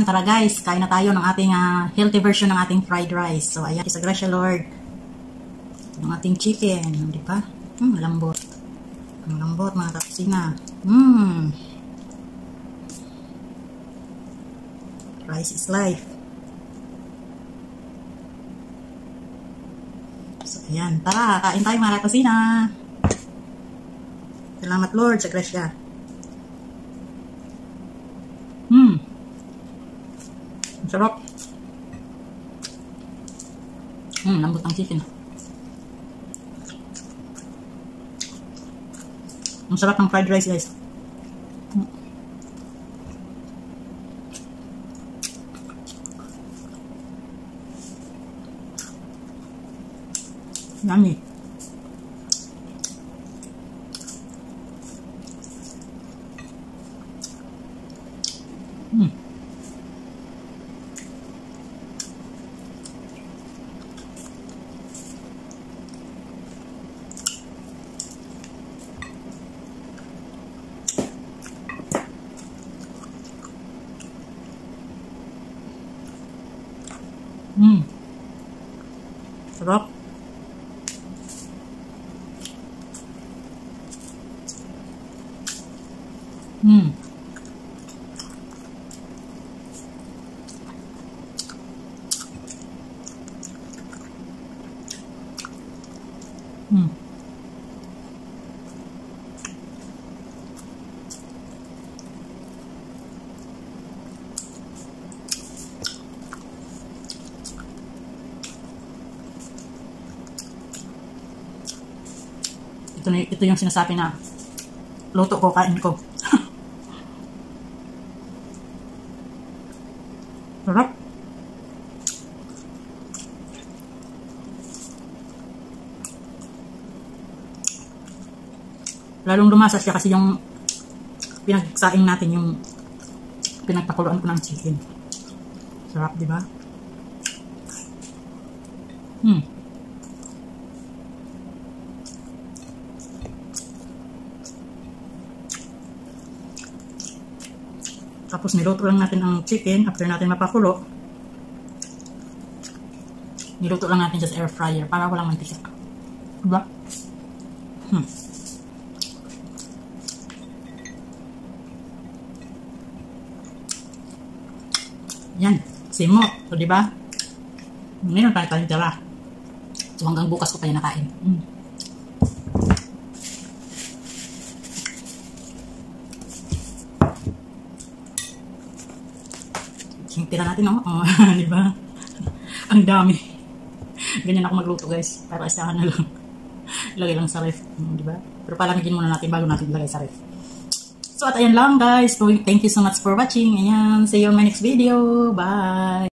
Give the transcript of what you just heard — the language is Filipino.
tara guys, kain na tayo ng ating healthy version ng ating fried rice. So, ayan, sa grasya Lord. Yung ating chicken, di ba? Lambot. Ang lambot, mga kakusina. Rice is life. So, ayan, tara, kain tayo mga kakusina. Salamat Lord sa grasya. Ang sarap. Lambot ng chicken. Ang sarap ng fried rice, guys. Yummy. Sarap. Ito yung sinasabi na luto ko, kain ko. Sarap. Lalong lumasa siya kasi yung pinagsaing natin, yung pinagpakuluan ko ng chicken. Sarap, di ba? Tapos niluto lang natin ang chicken after natin mapakulo. Niluto lang natin sa air fryer para walang mantika. Diba? Yan. Simo. So, diba? Ngayon pa tayo tira. So, hanggang bukas ko pa yan nakain. Tira natin, no? Di ba? Ang dami. Ganyan ako magluto, guys. Para isahan na lang. Ilagay lang sa ref. Di ba? Pero palamigin muna natin bago natin ilagay sa ref. So, at ayan lang, guys. Thank you so much for watching. Ayan. See you on my next video. Bye!